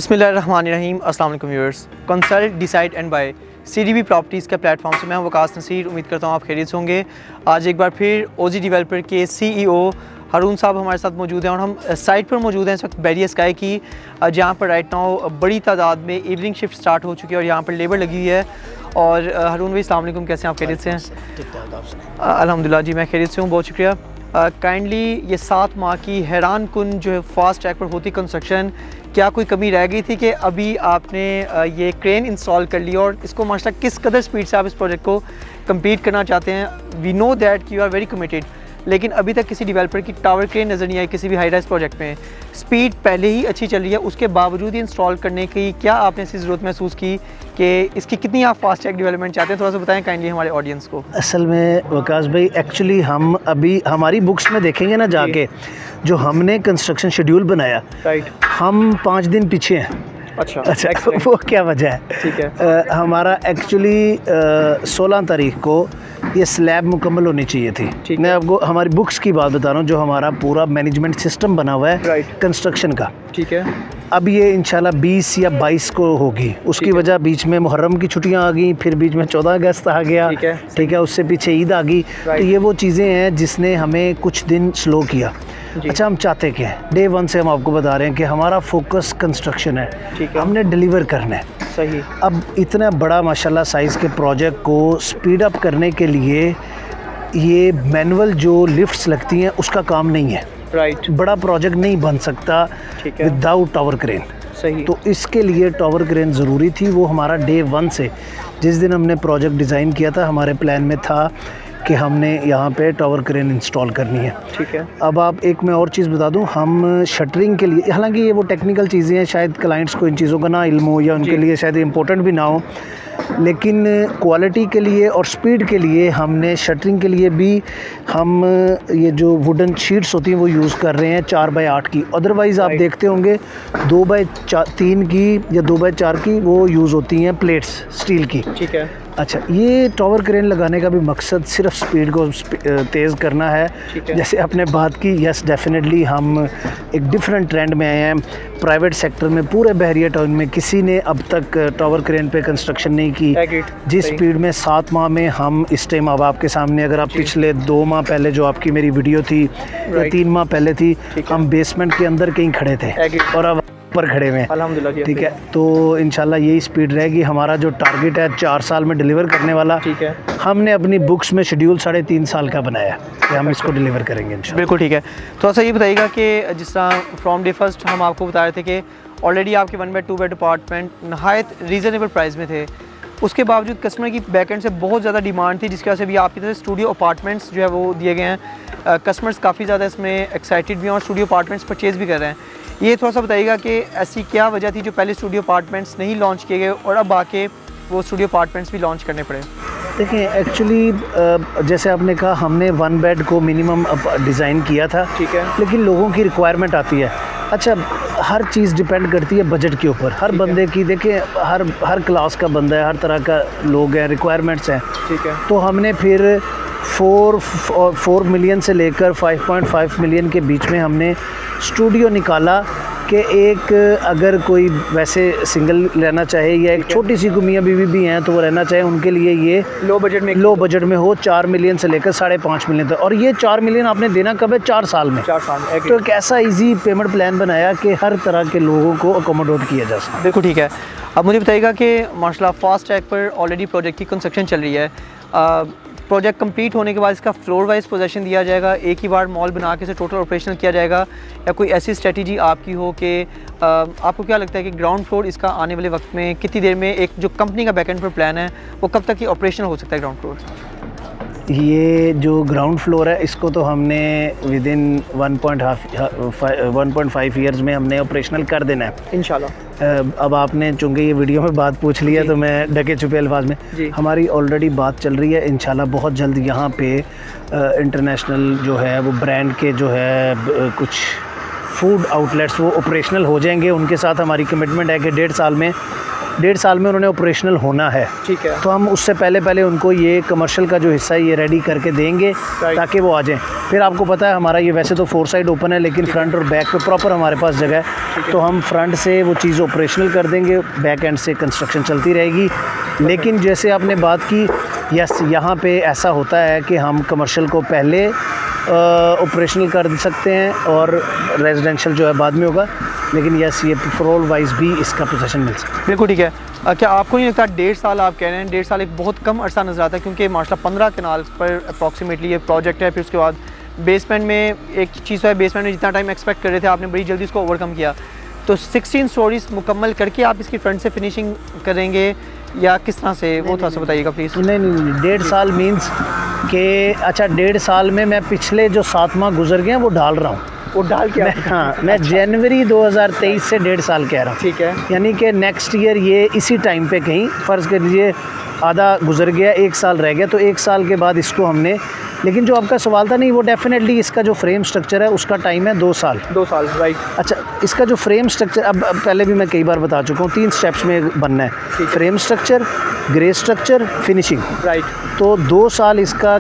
बिस्मिल्लाहिर्रहमानिर्रहीम। अस्सलाम वालेकुम viewers. Consult decide and buy CDB properties के प्लेटफॉर्म से मैं हूं वकास नसीर। उम्मीद करता हूं आप खैरियत से होंगे। आज एक बार फिर ओजी डेवलपर के CEO हारून साहब हमारे साथ मौजूद हैं और हम साइट पर मौजूद हैं इस वक्त बैरियर स्काई की, जहां पर राइट नाउ बड़ी तादाद में इवनिंग शिफ्ट स्टार्ट हो चुकी है और यहाँ पर लेबर लगी हुई है। और हारून भाई अस्सलाम वालेकुम, कैसे हैं आप? खैरियत से हैं? अल्हम्दुलिल्लाह जी, मैं खैरियत से हूँ, बहुत शुक्रिया। काइंडली ये 7 माह की हैरान कुन जो है फास्ट ट्रैक पर होती कंस्ट्रक्शन, क्या कोई कमी रह गई थी कि अभी आपने ये क्रेन इंस्टॉल कर ली और इसको माशाल्लाह किस कदर स्पीड से आप इस प्रोजेक्ट को कंप्लीट करना चाहते हैं? We know that you are very committed, लेकिन अभी तक किसी डेवलपर की टावर क्रेन नज़र नहीं आई किसी भी हाई राइज प्रोजेक्ट में। स्पीड पहले ही अच्छी चल रही है, उसके बावजूद ही इंस्टॉल करने की क्या आपने ऐसी ज़रूरत महसूस की कि इसकी कितनी आप फास्ट ट्रैक डेवलपमेंट चाहते हैं? थोड़ा सा बताएं काइंडली हमारे ऑडियंस को। असल में वकास भाई, एक्चुअली हम अभी हमारी बुक्स में देखेंगे ना जाके, जो हमने कंस्ट्रक्शन शेड्यूल बनाया, राइट, हम 5 दिन पीछे हैं। अच्छा वो क्या वजह है? ठीक है, हमारा एक्चुअली 16 तारीख को ये स्लैब मुकम्मल होनी चाहिए थी। मैं आपको हमारी बुक्स की बात बता रहा हूँ, जो हमारा पूरा मैनेजमेंट सिस्टम बना हुआ है कंस्ट्रक्शन का। ठीक है, अब ये इंशाल्लाह 20 या 22 को होगी। उसकी वजह बीच में मुहर्रम की छुट्टियां आ गई, फिर बीच में 14 अगस्त आ गया, ठीक है, उससे पीछे ईद आ गई। तो ये वो चीज़ें हैं जिसने हमें कुछ दिन स्लो किया। अच्छा, हम चाहते क्या है? डे 1 से हम आपको बता रहे हैं कि हमारा फोकस कंस्ट्रक्शन है, हमने डिलीवर करना है। सही। अब इतना बड़ा माशाल्लाह साइज़ के प्रोजेक्ट को स्पीड अप करने के लिए ये मैनुअल जो लिफ्ट्स लगती हैं उसका काम नहीं है। राइट, बड़ा प्रोजेक्ट नहीं बन सकता विदाउट टावर क्रेन। सही। तो इसके लिए टावर क्रेन ज़रूरी थी। वो हमारा डे 1 से, जिस दिन हमने प्रोजेक्ट डिज़ाइन किया था, हमारे प्लान में था कि हमने यहाँ पे टावर क्रेन इंस्टॉल करनी है। ठीक है। अब आप एक मैं और चीज़ बता दूँ, हम शटरिंग के लिए, हालांकि ये वो टेक्निकल चीज़ें हैं, शायद क्लाइंट्स को इन चीज़ों का ना इल्म हो या उनके लिए शायद इम्पोर्टेंट भी ना हो, लेकिन क्वालिटी के लिए और स्पीड के लिए हमने शटरिंग के लिए भी हम ये जो वुडन शीट्स होती हैं वो यूज़ कर रहे हैं 4x8 की। अदरवाइज़ आप देखते होंगे 2x3 की या 2x4 की वो यूज़ होती हैं प्लेट्स स्टील की। ठीक है। अच्छा, ये टावर क्रेन लगाने का भी मकसद सिर्फ स्पीड को तेज़ करना है। जैसे आपने बात की, यस डेफिनेटली हम एक डिफरेंट ट्रेंड में आए हैं। प्राइवेट सेक्टर में पूरे बहरिया टाउन में किसी ने अब तक टावर क्रेन पे कंस्ट्रक्शन नहीं की। जिस स्पीड में 7 माह में हम इस टाइम, अब आपके सामने अगर आप पिछले 2 माह पहले जो आपकी मेरी वीडियो थी या 3 माह पहले थी, हम बेसमेंट के अंदर कहीं खड़े थे और अब पर खड़े हुए हैं, अल्हम्दुलिल्लाह। ठीक है, तो इंशाल्लाह यही स्पीड रहेगी। हमारा जो टारगेट है 4 साल में डिलीवर करने वाला, ठीक है, हमने अपनी बुक्स में शेड्यूल 3.5 साल का बनाया कि हम इसको डिलीवर करेंगे इंशाल्लाह। बिल्कुल ठीक है। थोड़ा सा ये बताइएगा कि जिस तरह फ्रॉम डे फर्स्ट हम आपको बता रहे थे कि ऑलरेडी आपके 1 बेड 2 बेड अपार्टमेंट नहायत रीज़नेबल प्राइस में थे, उसके बावजूद कस्टमर की बैकएंड से बहुत ज़्यादा डिमांड थी, जिसकी वजह से भी आपकी तरफ स्टूडियो अपार्टमेंट्स जो है वो दिए गए हैं। कस्टमर्स काफ़ी ज़्यादा इसमें एक्साइटेड भी हैं और स्टूडियो अपार्टमेंट्स परचेज़ भी कर रहे हैं। ये थोड़ा सा बताइएगा कि ऐसी क्या वजह थी जो पहले स्टूडियो अपार्टमेंट्स नहीं लॉन्च किए गए और अब आके वो स्टूडियो अपार्टमेंट्स भी लॉन्च करने पड़े? देखें, एक्चुअली जैसे आपने कहा, हमने 1 बेड को मिनिमम डिज़ाइन किया था। ठीक है, लेकिन लोगों की रिक्वायरमेंट आती है। अच्छा, हर चीज़ डिपेंड करती है बजट के ऊपर। हर बंदे की, देखिए, हर क्लास का बंदा है, हर तरह का लोग हैं, रिक्वायरमेंट्स हैं। ठीक है, तो हमने फिर 4 मिलियन से लेकर 5.5 मिलियन के बीच में हमने स्टूडियो निकाला कि एक अगर कोई वैसे सिंगल रहना चाहे या एक छोटी सी को मियाँ बीवी भी हैं तो वो रहना चाहे, उनके लिए ये लो बजट में हो, 4 मिलियन से लेकर 5.5 मिलियन तक। और ये 4 मिलियन आपने देना कब है? 4 साल में। 4 साल। तो एक ऐसा इजी पेमेंट प्लान बनाया कि हर तरह के लोगों को अकोमोडेट किया जा सके। बिल्कुल ठीक है। अब मुझे बताइएगा कि माशाल्लाह फास्ट ट्रैक पर ऑलरेडी प्रोजेक्ट की कंस्ट्रक्शन चल रही है। प्रोजेक्ट कंप्लीट होने के बाद इसका फ्लोर वाइज पोजीशन दिया जाएगा, एक ही बार मॉल बना के इसे टोटल ऑपरेशनल किया जाएगा, या कोई ऐसी स्ट्रेटजी आपकी हो कि आपको क्या लगता है कि ग्राउंड फ्लोर इसका आने वाले वक्त में कितनी देर में, एक जो कंपनी का बैकएंड पर प्लान है वो कब तक ये ऑपरेशनल हो सकता है ग्राउंड फ्लोर? ये जो ग्राउंड फ्लोर है इसको तो हमने विद इन 1.5 ईयर्स में हमने ऑपरेशनल कर देना है इंशाल्लाह। अब आपने चूँकि ये वीडियो में बात पूछ लिया तो मैं ढके छुपे अल्फाज में, हमारी ऑलरेडी बात चल रही है। इंशाल्लाह बहुत जल्द यहाँ पे इंटरनेशनल जो है वो ब्रांड के जो है कुछ फूड आउटलेट्स वो ऑपरेशनल हो जाएंगे। उनके साथ हमारी कमिटमेंट है कि 1.5 साल में 1.5 साल में उन्होंने ऑपरेशनल होना है। ठीक है। तो हम उससे पहले उनको ये कमर्शियल का जो हिस्सा है ये रेडी करके देंगे ताकि वो आ जाएं। फिर आपको पता है हमारा ये वैसे तो 4 साइड ओपन है, लेकिन फ्रंट और बैक पे प्रॉपर हमारे पास जगह है, तो हम फ्रंट से वो चीज़ ऑपरेशनल कर देंगे, बैक एंड से कंस्ट्रक्शन चलती रहेगी। लेकिन जैसे आपने बात की, यस यहाँ पे ऐसा होता है कि हम कमर्शियल को पहले ऑपरेशनल कर सकते हैं और रेजिडेंशियल जो है बाद में होगा, लेकिन यस ये फ्लोर वाइज भी इसका पोजीशन मिल सकता है। बिल्कुल ठीक है। क्या आपको नहीं लगता 1.5 साल आप कह रहे हैं, 1.5 साल एक बहुत कम अरसा नज़र आता है, क्योंकि माशाल्लाह 15 कनाल पर अप्रॉक्सीमेटली ये प्रोजेक्ट है। फिर उसके बाद बेसमेंट में एक चीज़ है, बेसमेंट में जितना टाइम एक्सपेक्ट कर रहे थे आपने बड़ी जल्दी उसको ओवरकम किया, तो 16 स्टोरीज मुकम्मल करके आप इसकी फ्रंट से फिनिशिंग करेंगे या किस तरह से, वो थोड़ा सा बताइएगा प्लीज़। नहीं 1.5 साल मीन्स कि अच्छा 1.5 साल में मैं पिछले जो 7 माह गुजर गए हैं वो डाल रहा हूँ, वो डाल के हाँ मैं जनवरी 2023 से 1.5 साल कह रहा हूँ। ठीक है। यानी कि नेक्स्ट ईयर ये इसी टाइम पे कहीं फ़र्ज़ कर लीजिए आधा गुजर गया, 1 साल रह गया, तो 1 साल के बाद इसको हमने, लेकिन जो आपका सवाल था नहीं वो डेफिनेटली इसका जो फ्रेम स्ट्रक्चर है उसका टाइम है 2 साल। 2 साल, राइट। अच्छा इसका जो फ्रेम स्ट्रक्चर अब पहले भी मैं कई बार बता चुका हूँ, 3 स्टेप्स में बनना है, frame structure, grey structure, finishing, right. तो 2 साल इसका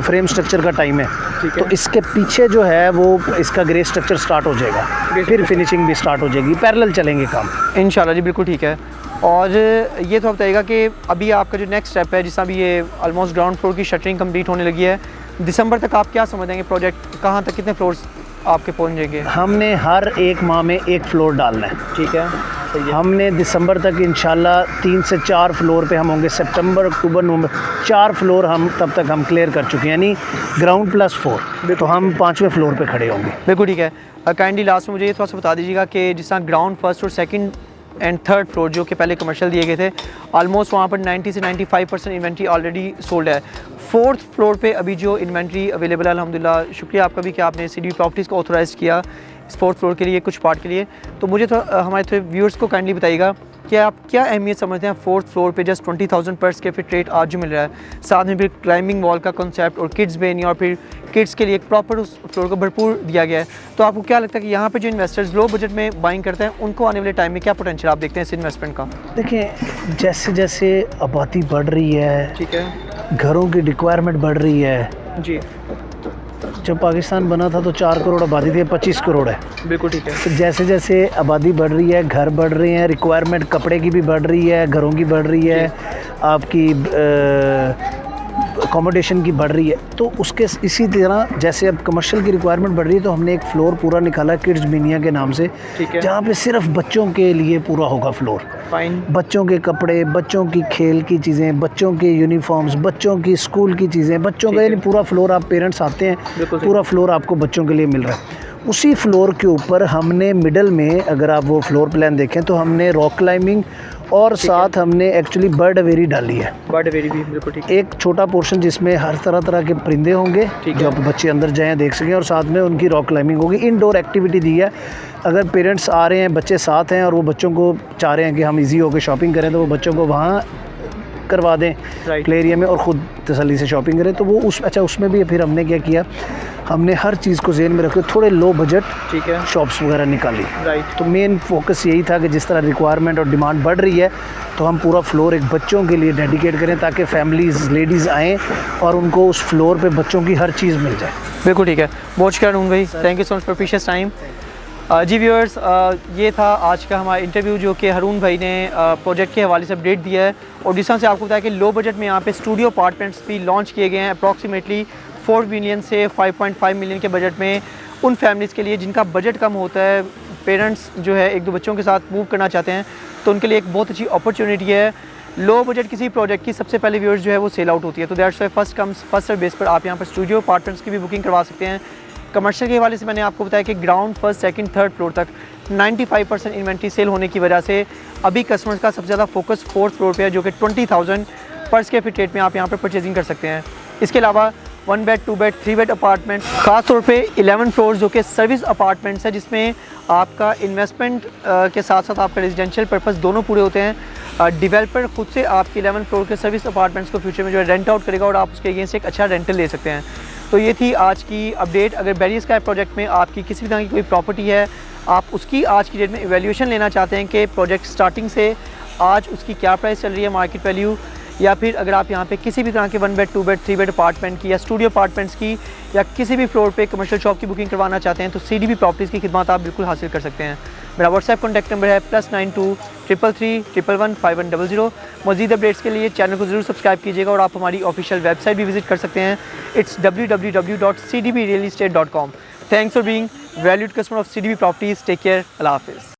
फ्रेम स्ट्रक्चर का टाइम है, तो इसके पीछे जो है वो इसका ग्रे स्ट्रक्चर स्टार्ट हो जाएगा, फिर फिनिशिंग भी स्टार्ट हो जाएगी, पैरेलल चलेंगे काम इंशाल्लाह जी। बिल्कुल ठीक है। और ये तो बताइएगा कि अभी आपका जो नेक्स्ट स्टेप है, जिस तरह भी ये ऑलमोस्ट ग्राउंड फ्लोर की शटरिंग कंप्लीट होने लगी है, दिसंबर तक आप क्या समझ देंगे प्रोजेक्ट कहाँ तक, कितने फ्लोर्स आपके पहुँच जाएंगे? हमने हर 1 माह में 1 फ्लोर डालना है। ठीक है, सही है। हमने दिसंबर तक इंशाल्लाह 3 से 4 फ्लोर पे हम होंगे, सितंबर, अक्टूबर, नवंबर 4 फ्लोर हम तब तक हम क्लियर कर चुके हैं, यानी ग्राउंड प्लस 4, तो हम 5वें फ्लोर पे खड़े होंगे। बिल्कुल ठीक है। काइंडली लास्ट में मुझे ये थोड़ा सा बता दीजिएगा कि जिस तरह ग्राउंड, फर्स्ट और सेकंड एंड थर्ड फ्लोर जो कि पहले कमर्शियल दिए गए थे, ऑलमोस्ट वहाँ पर 90 से 95% इन्वेंट्री ऑलरेडी सोल्ड है। 4th फ्लोर पे अभी जो इन्वेंट्री अवेलेबल है, अल्हम्दुलिल्लाह, शुक्रिया आपका भी कि आपने सीडीबी प्रॉपर्टीज़ को ऑथोराइज़ किया इस 4th फ्लोर के लिए, कुछ पार्ट के लिए। तो मुझे हमारे थोड़े व्यूअर्स को काइंडली बताइएगा कि आप क्या अहमियत समझते हैं 4th फ्लोर पे जस्ट 20,000 पर स्क्वायर फीट रेट आज जो मिल रहा है, साथ में फिर क्लाइंबिंग वॉल का कॉन्सेप्ट और किड्स बेन और फिर किड्स के लिए एक प्रॉपर उस फ्लोर को भरपूर दिया गया है, तो आपको क्या लगता है कि यहाँ पे जो इन्वेस्टर्स लो बजट में बाइंग करते हैं उनको आने वाले टाइम में क्या पोटेंशियल आप देखते हैं इस इन्वेस्टमेंट का? देखिए जैसे जैसे आबादी बढ़ रही है, ठीक है, घरों की रिक्वायरमेंट बढ़ रही है जी। जब पाकिस्तान बना था तो 4 करोड़ आबादी थी, 25 करोड़ है। बिल्कुल ठीक है। तो जैसे जैसे आबादी बढ़ रही है, घर बढ़ रहे हैं, रिक्वायरमेंट कपड़े की भी बढ़ रही है, घरों की बढ़ रही है, आपकी अकोमोडेशन की बढ़ रही है, तो उसके इसी तरह जैसे अब कमर्शियल की रिक्वायरमेंट बढ़ रही है, तो हमने एक फ्लोर पूरा निकाला किड्स मिनिया के नाम से, जहाँ पे सिर्फ बच्चों के लिए पूरा होगा फ्लोर। फाइन। बच्चों के कपड़े, बच्चों की खेल की चीज़ें, बच्चों के यूनिफॉर्म्स, बच्चों की स्कूल की चीज़ें, बच्चों का, यानी पूरा फ्लोर, आप पेरेंट्स आते हैं पूरा फ्लोर आपको बच्चों के लिए मिल रहा है। उसी फ्लोर के ऊपर हमने मिडल में, अगर आप वो फ्लोर प्लान देखें तो हमने रॉक क्लाइंबिंग और साथ हमने एक्चुअली बर्ड अवेरी डाली है। बर्ड अवेरी भी बिल्कुल ठीक। एक छोटा पोर्शन जिसमें हर तरह के परिंदे होंगे जो आप बच्चे अंदर जाएं देख सकें, और साथ में उनकी रॉक क्लाइंबिंग होगी। इनडोर एक्टिविटी दी है, अगर पेरेंट्स आ रहे हैं, बच्चे साथ हैं और वो बच्चों को चाह रहे हैं कि हम इजी होकर शॉपिंग करें, तो वो बच्चों को वहाँ करवा दें प्ले एरिया में और ख़ुद तसल्ली से शॉपिंग करें, तो वो उसमें भी फिर हमने क्या किया, हमने हर चीज़ को ज़हन में रखते थोड़े लो बजट, ठीक है, शॉप्स वगैरह निकाली। राइट। तो मेन फोकस यही था कि जिस तरह रिक्वायरमेंट और डिमांड बढ़ रही है, तो हम पूरा फ्लोर एक बच्चों के लिए डेडिकेट करें ताकि फैमिलीज़, लेडीज़ आएँ और उनको उस फ्लोर पे बच्चों की हर चीज़ मिल जाए। बिल्कुल ठीक है। बहुत शुक्रिया नून भाई, thank you so much for precious time. जी व्यूअर्स, ये था आज का हमारा इंटरव्यू जो कि हारून भाई ने प्रोजेक्ट के हवाले से अपडेट दिया है, और जिस तरह से आपको बताया कि लो बजट में यहाँ पे स्टूडियो अपार्टमेंट्स भी लॉन्च किए गए हैं अप्रॉक्सीमेटली 4 मिलियन से 5.5 मिलियन के बजट में, उन फैमिलीज़ के लिए जिनका बजट कम होता है, पेरेंट्स जो है 1-2 बच्चों के साथ मूव करना चाहते हैं, तो उनके लिए एक बहुत अच्छी अपॉर्चुनिटी है। लो बजट किसी प्रोजेक्ट की सबसे पहले व्यूअर्स जो है वो सेल आउट होती है, तो that's why first comes first serve base पर आप यहाँ पर स्टूडियो अपार्टमेंट्स की भी बुकिंग करवा सकते हैं। कमर्शियल के हवाले से मैंने आपको बताया कि ground, first, second, third floor तक 95% इन्वेंट्री सेल होने की वजह से अभी कस्टमर्स का सबसे ज़्यादा फोकस 4th फ्लोर पे है, जो कि 20,000 पर स्क्वायर फीट रेट में आप यहाँ पर परचेजिंग कर सकते हैं। इसके अलावा 1 बेड, 2 बेड, 3 बेड अपार्टमेंट, ख़ास तौर पे 11 फ्लोर जो कि सर्विस अपार्टमेंट्स है, जिसमें आपका इन्वेस्टमेंट के साथ साथ आपका रेजिडेंशियल पर्पस दोनों पूरे होते हैं। डिवेलपर खुद से आपके 11 फ्लोर के सर्विस अपार्टमेंट्स को फ्यूचर में जो है रेंट आउट करेगा और आप उसके अगेंस्ट एक अच्छा रेंटल ले सकते हैं। तो ये थी आज की अपडेट। अगर बैरियर स्काई प्रोजेक्ट में आपकी किसी भी तरह की कोई प्रॉपर्टी है, आप उसकी आज की डेट में इवैल्यूएशन लेना चाहते हैं कि प्रोजेक्ट स्टार्टिंग से आज उसकी क्या प्राइस चल रही है, मार्केट वैल्यू, या फिर अगर आप यहाँ पे किसी भी तरह के 1 बेड 2 बेड 3 बेड अपार्टमेंट की या स्टूडियो अपार्टमेंट्स की या किसी भी फ्लोर पे कमर्शियल शॉप की बुकिंग करवाना चाहते हैं तो CDB प्रॉपर्टीज़ की खिदमत आप बिल्कुल हासिल कर सकते हैं। मेरा व्हाट्सएप कॉन्टैक्ट नंबर है +92 333 111 5100। मज़ीद अपडेट्स के लिए चैनल को ज़रूर सब्सक्राइब कीजिएगा और आप हमारी ऑफिशियल वेबसाइट भी विजिट कर सकते हैं। It's www.cdbrealestate.com। Thanks for being valued customer of CDB properties. Take care, अल्लाह हाफिज़।